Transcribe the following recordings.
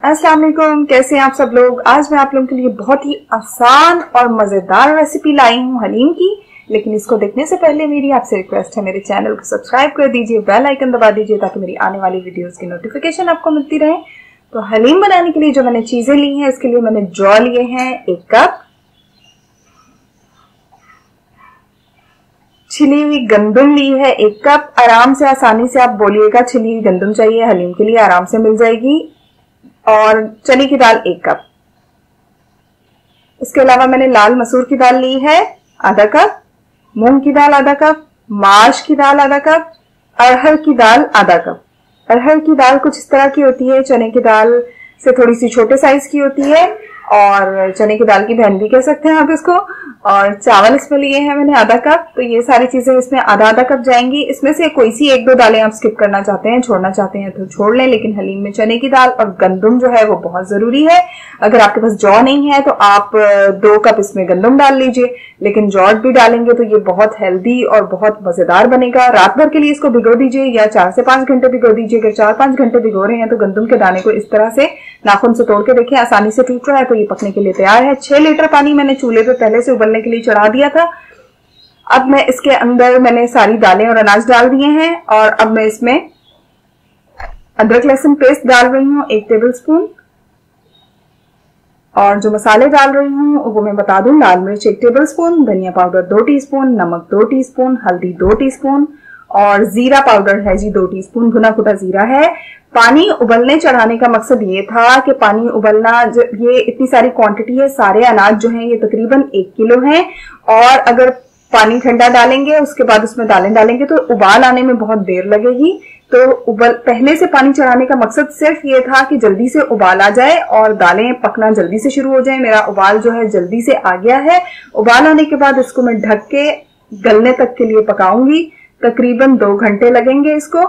अस्सलाम वालेकुम, कैसे हैं आप सब लोग। आज मैं आप लोगों के लिए बहुत ही आसान और मजेदार रेसिपी लाई हूँ हलीम की। लेकिन इसको देखने से पहले मेरी आपसे रिक्वेस्ट है, मेरे चैनल को सब्सक्राइब कर दीजिए, बेल आइकन दबा दीजिए ताकि मेरी आने वाली वीडियोस की नोटिफिकेशन आपको मिलती रहे। तो हलीम बनाने के लिए जो मैंने चीजें ली हैं, इसके लिए मैंने जौ लिए हैं 1 कप, छिली हुई गंदम ली है 1 कप। आराम से आसानी से आप बोलिएगा छिली हुई गंदम चाहिए हलीम के लिए, आराम से मिल जाएगी। और चने की दाल 1 कप। इसके अलावा मैंने लाल मसूर की दाल ली है आधा कप, मूंग की दाल आधा कप, माश की दाल आधा कप, अरहर की दाल आधा कप। अरहर की दाल कुछ इस तरह की होती है, चने की दाल से थोड़ी सी छोटे साइज की होती है और चने की दाल की बहन भी कह सकते हैं आप इसको। और चावल इसमें लिए हैं मैंने आधा कप। तो ये सारी चीजें इसमें आधा आधा कप जाएंगी। इसमें से कोई सी 1-2 दालें आप स्किप करना चाहते हैं, छोड़ना चाहते हैं तो छोड़ लें, लेकिन हलीम में चने की दाल और गंदम जो है वो बहुत जरूरी है। अगर आपके पास जौ नहीं है तो आप 2 कप इसमें गंदम डाल लीजिए, लेकिन जौ भी डालेंगे तो ये बहुत हेल्दी और बहुत मजेदार बनेगा। रात भर के लिए इसको भिगो दीजिए या 4 से 5 घंटे भिगो दीजिए। अगर 4-5 घंटे भिगो रहे हैं तो गंदम के दाने को इस तरह से नाखून से तोड़ के देखें, आसानी से टूट रहा है तो ये पकने के लिए तैयार है। 6 लीटर पानी मैंने चूल्हे पे पहले से उबलने के लिए चढ़ा दिया था। अब मैं इसके अंदर मैंने सारी दालें और अनाज डाल दिए हैं और अब मैं इसमें अदरक लहसुन पेस्ट डाल रही हूँ 1 टेबल स्पून। और जो मसाले डाल रही हूँ वो मैं बता दूं, लाल मिर्च 1 टेबल स्पून, धनिया पाउडर 2 टीस्पून, नमक 2 टीस्पून, हल्दी 2 टीस्पून और जीरा पाउडर है जी 2 टीस्पून, भुना कुटा जीरा है। पानी उबलने चढ़ाने का मकसद ये था कि पानी उबलना, ये इतनी सारी क्वांटिटी है, सारे अनाज जो हैं ये तकरीबन 1 किलो हैं। और अगर पानी ठंडा डालेंगे उसके बाद उसमें दालें डालेंगे तो उबाल आने में बहुत देर लगेगी। तो पहले से पानी चढ़ाने का मकसद सिर्फ ये था कि जल्दी से उबाल आ जाए और दालें पकना जल्दी से शुरू हो जाए। मेरा उबाल जो है जल्दी से आ गया है। उबाल आने के बाद इसको मैं ढक के गलने तक के लिए पकाऊंगी। तकरीबन 2 घंटे लगेंगे इसको।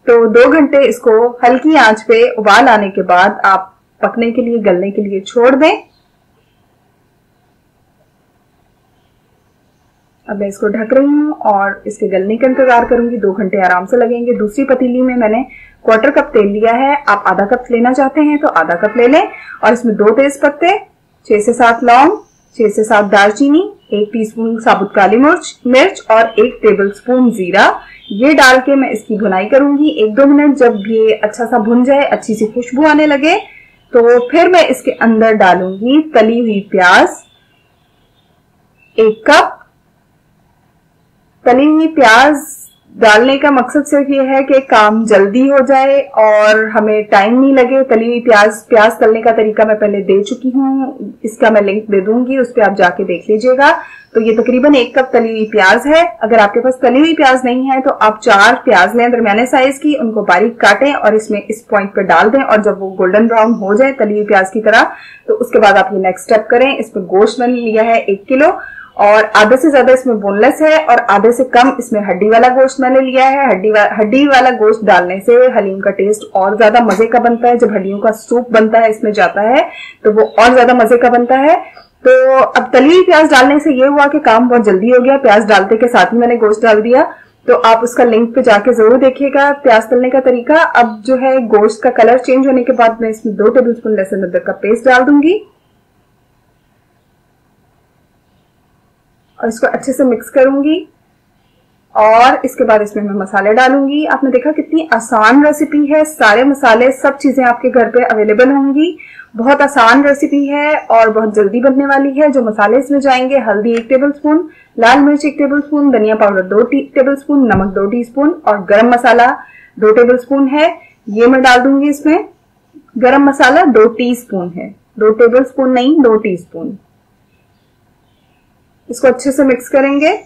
तो 2 घंटे इसको हल्की आंच पे उबाल आने के बाद आप पकने के लिए, गलने के लिए छोड़ दें। अब मैं इसको ढक रही हूँ और इसके गलने का इंतजार करूंगी। 2 घंटे आराम से लगेंगे। दूसरी पतीली में मैंने 1/4 कप तेल लिया है। आप आधा कप लेना चाहते हैं तो आधा कप ले लें। और इसमें 2 तेज पत्ते, 6 से 7 लौंग, 6 से 7 दालचीनी, 1 टीस्पून साबुत काली मिर्च और 1 टेबल स्पून जीरा, ये डाल के मैं इसकी भुनाई करूंगी 1-2 मिनट। जब ये अच्छा सा भुन जाए, अच्छी सी खुशबू आने लगे, तो फिर मैं इसके अंदर डालूंगी तली हुई प्याज 1 कप। तली हुई प्याज डालने का मकसद सिर्फ ये है कि काम जल्दी हो जाए और हमें टाइम नहीं लगे। तली हुई प्याज तलने का तरीका मैं पहले दे चुकी हूँ, इसका मैं लिंक दे दूंगी, उस पर आप जाके देख लीजिएगा। तो ये तकरीबन 1 कप तली हुई प्याज है। अगर आपके पास तली हुई प्याज नहीं है तो आप 4 प्याज लें दरमियाने साइज की, उनको बारीक काटें और इसमें इस पॉइंट पर डाल दें। और जब वो गोल्डन ब्राउन हो जाए तली हुई प्याज की तरह, तो उसके बाद आप ये नेक्स्ट स्टेप करें। इस पर गोश्त मैंने लिया है 1 किलो और आधे से ज्यादा इसमें बोनलेस है और आधे से कम इसमें हड्डी वाला गोश्त मैंने लिया है। हड्डी वाला गोश्त डालने से हलीम का टेस्ट और ज्यादा मजे का बनता है। जब हड्डियों का सूप बनता है, इसमें जाता है, तो वो और ज्यादा मजे का बनता है। तो अब तली हुई प्याज डालने से ये हुआ कि काम बहुत जल्दी हो गया। प्याज डालते के साथ ही मैंने गोश्त डाल दिया। तो आप उसका लिंक पे जाके जरूर देखिएगा प्याज तलने का तरीका। अब जो है गोश्त का कलर चेंज होने के बाद मैं इसमें 2 टेबल स्पून लहसुन अदरक का पेस्ट डाल दूंगी और इसको अच्छे से मिक्स करूंगी। और इसके बाद इसमें मैं मसाले डालूंगी। आपने देखा कितनी आसान रेसिपी है। सारे मसाले, सब चीजें आपके घर पे अवेलेबल होंगी। बहुत आसान रेसिपी है और बहुत जल्दी बनने वाली है। जो मसाले इसमें जाएंगे, हल्दी 1 टेबल स्पून, लाल मिर्च 1 टेबल स्पून, धनिया पाउडर 2 टेबल स्पून, नमक 2 टीस्पून और गरम मसाला 2 टेबल स्पून है, ये मैं डाल दूंगी इसमें। गरम मसाला 2 टीस्पून है, 2 टेबल स्पून नहीं, 2 टीस्पून। इसको अच्छे से मिक्स करेंगे।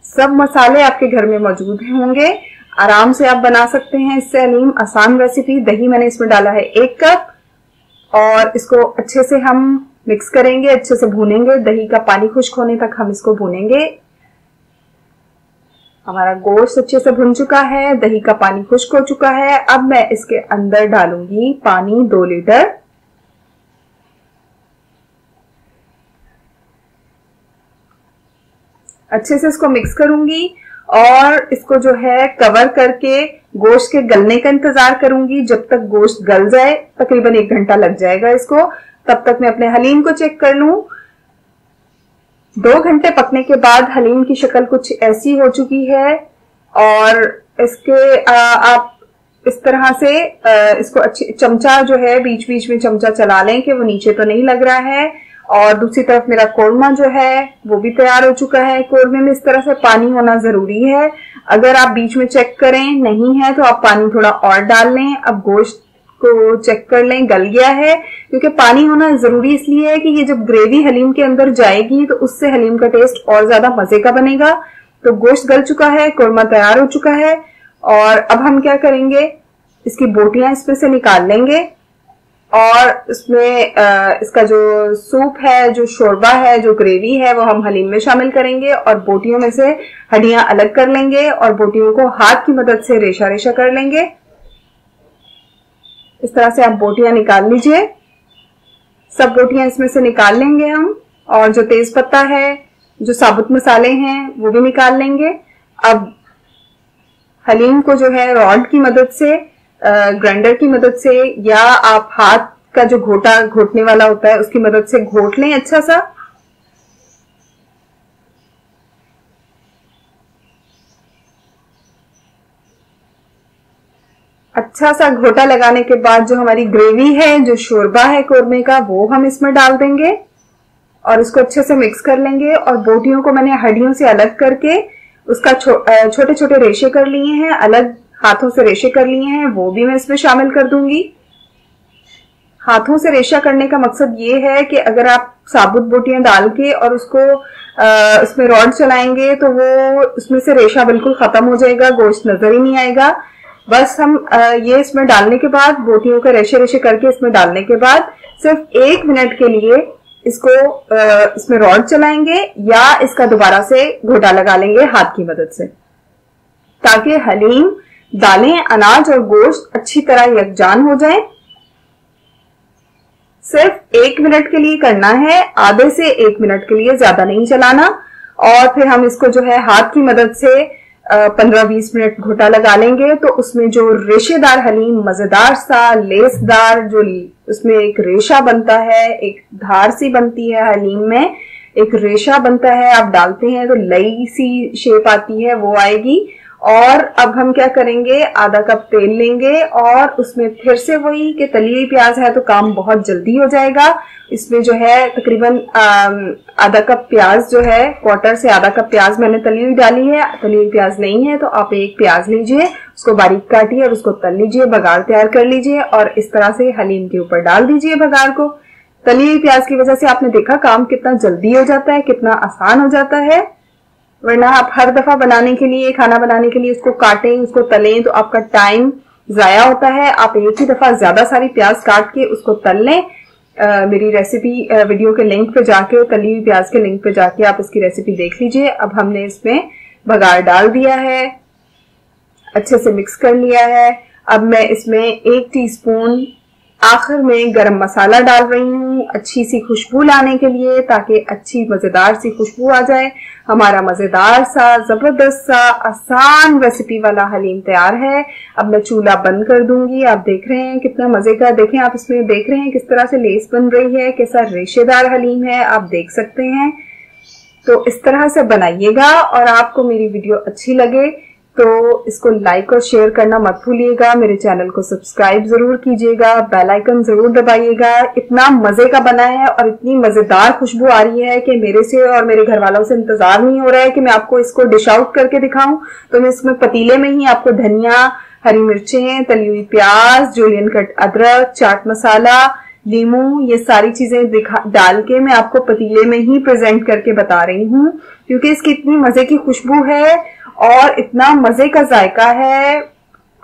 सब मसाले आपके घर में मौजूद होंगे, आराम से आप बना सकते हैं इससे हलीम। आसान रेसिपी। दही मैंने इसमें डाला है 1 कप और इसको अच्छे से हम मिक्स करेंगे, अच्छे से भूनेंगे। दही का पानी खुश्क होने तक हम इसको भूनेंगे। हमारा गोश्त अच्छे से भुन चुका है, दही का पानी खुश्क हो चुका है। अब मैं इसके अंदर डालूंगी पानी 2 लीटर। अच्छे से इसको मिक्स करूंगी और इसको जो है कवर करके गोश्त के गलने का इंतजार करूंगी। जब तक गोश्त गल जाए, तकरीबन 1 घंटा लग जाएगा इसको, तब तक मैं अपने हलीम को चेक कर लूं। 2 घंटे पकने के बाद हलीम की शक्ल कुछ ऐसी हो चुकी है और इसके आप इस तरह से इसको अच्छी चमचा जो है बीच बीच में चमचा चला लें कि वो नीचे तो नहीं लग रहा है। और दूसरी तरफ मेरा कोरमा जो है वो भी तैयार हो चुका है। कोरमे में इस तरह से पानी होना जरूरी है। अगर आप बीच में चेक करें नहीं है तो आप पानी थोड़ा और डाल लें। अब गोश्त को चेक कर लें गल गया है, क्योंकि पानी होना जरूरी इसलिए है कि ये जब ग्रेवी हलीम के अंदर जाएगी तो उससे हलीम का टेस्ट और ज्यादा मजे का बनेगा। तो गोश्त गल चुका है, कोरमा तैयार हो चुका है और अब हम क्या करेंगे, इसकी बोटियां इसमें से निकाल लेंगे और इसमें इसका जो सूप है, जो शोरबा है, जो ग्रेवी है वो हम हलीम में शामिल करेंगे और बोटियों में से हड्डियां अलग कर लेंगे और बोटियों को हाथ की मदद से रेशा रेशा कर लेंगे। इस तरह से आप बोटियां निकाल लीजिए। सब बोटियां इसमें से निकाल लेंगे हम और जो तेज पत्ता है, जो साबुत मसाले हैं वो भी निकाल लेंगे। अब हलीम को जो है रॉड की मदद से, ग्राइंडर की मदद से या आप हाथ का जो घोटने वाला होता है उसकी मदद से घोट लें अच्छा सा। अच्छा सा घोटा लगाने के बाद जो हमारी ग्रेवी है, जो शोरबा है कोरमे का, वो हम इसमें डाल देंगे और इसको अच्छे से मिक्स कर लेंगे। और बोटियों को मैंने हड्डियों से अलग करके उसका छोटे छोटे रेशे कर लिए हैं, अलग हाथों से रेशे कर लिए हैं, वो भी मैं इसमें शामिल कर दूंगी। हाथों से रेशा करने का मकसद ये है कि अगर आप साबुत बोटियां डाल के और उसको उसमें रॉड चलाएंगे तो वो उसमें से रेशा बिल्कुल खत्म हो जाएगा, गोश्त नजर ही नहीं आएगा। बस हम ये इसमें डालने के बाद, बोटियों के रेशे रेशे करके इसमें डालने के बाद सिर्फ 1 मिनट के लिए इसको इसमें रॉड चलाएंगे या इसका दोबारा से घोटा लगा लेंगे हाथ की मदद से, ताकि हलीम, दालें, अनाज और गोश्त अच्छी तरह यकजान हो जाए। सिर्फ 1 मिनट के लिए करना है, आधे से 1 मिनट के लिए, ज्यादा नहीं चलाना। और फिर हम इसको जो है हाथ की मदद से 15-20 मिनट घोटा लगा लेंगे तो उसमें जो रेशेदार हलीम, मजेदार सा लेसदार, जो उसमें एक रेशा बनता है, एक धार सी बनती है हलीम में, एक रेशा बनता है, आप डालते हैं तो लई सी शेप आती है, वो आएगी। और अब हम क्या करेंगे, आधा कप तेल लेंगे और उसमें फिर से वही कि तली हुई प्याज है तो काम बहुत जल्दी हो जाएगा। इसमें जो है तकरीबन आधा कप प्याज जो है, क्वार्टर से आधा कप प्याज मैंने तली हुई डाली है। तली हुई प्याज नहीं है तो आप 1 प्याज लीजिए, उसको बारीक काटिए और उसको तल लीजिए, बघार तैयार कर लीजिए और इस तरह से हलीम के ऊपर डाल दीजिए बघार को। तली हुई प्याज की वजह से आपने देखा काम कितना जल्दी हो जाता है, कितना आसान हो जाता है। वरना आप हर दफा बनाने के लिए, खाना बनाने के लिए उसको काटें, उसको तलें तो आपका टाइम जाया होता है। आप एक ही दफा ज्यादा सारी प्याज काट के उसको तल लें। मेरी रेसिपी वीडियो के लिंक पे जाके, तली हुई प्याज के लिंक पे जाके आप इसकी रेसिपी देख लीजिए। अब हमने इसमें बघार डाल दिया है, अच्छे से मिक्स कर लिया है। अब मैं इसमें 1 टीस्पून आखिर में गरम मसाला डाल रही हूँ, अच्छी सी खुशबू लाने के लिए, ताकि अच्छी मजेदार सी खुशबू आ जाए। हमारा मजेदार सा, जबरदस्त सा, आसान रेसिपी वाला हलीम तैयार है। अब मैं चूल्हा बंद कर दूंगी। आप देख रहे हैं कितना मजे का, देखें आप इसमें देख रहे हैं किस तरह से लेस बन रही है, कैसा रेशेदार हलीम है, आप देख सकते हैं। तो इस तरह से बनाइएगा और आपको मेरी वीडियो अच्छी लगे तो इसको लाइक और शेयर करना मत भूलिएगा। मेरे चैनल को सब्सक्राइब जरूर कीजिएगा, बेल आइकन जरूर दबाइएगा। इतना मजे का बना है और इतनी मजेदार खुशबू आ रही है कि मेरे से और मेरे घर वालों से इंतजार नहीं हो रहा है कि मैं आपको इसको डिश आउट करके दिखाऊं। तो मैं इसमें पतीले में ही आपको धनिया, हरी मिर्चें, तली हुई प्याज, जूलियन कट अदरक, चाट मसाला, नींबू, ये सारी चीजें डाल के मैं आपको पतीले में ही प्रेजेंट करके बता रही हूँ, क्योंकि इसकी इतनी मजे की खुशबू है और इतना मजे का जायका है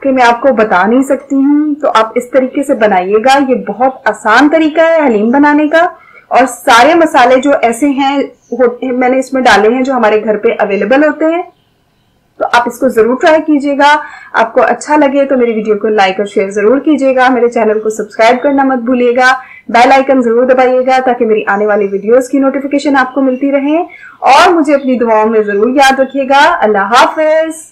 कि मैं आपको बता नहीं सकती हूँ। तो आप इस तरीके से बनाइएगा। ये बहुत आसान तरीका है हलीम बनाने का और सारे मसाले जो ऐसे हैं मैंने इसमें डाले हैं जो हमारे घर पे अवेलेबल होते हैं। तो आप इसको जरूर ट्राई कीजिएगा। आपको अच्छा लगे तो मेरी वीडियो को लाइक और शेयर जरूर कीजिएगा। मेरे चैनल को सब्सक्राइब करना मत भूलिएगा। बेल आइकन जरूर दबाइएगा ताकि मेरी आने वाली वीडियोस की नोटिफिकेशन आपको मिलती रहे। और मुझे अपनी दुआओं में जरूर याद रखिएगा। अल्लाह हाफिज।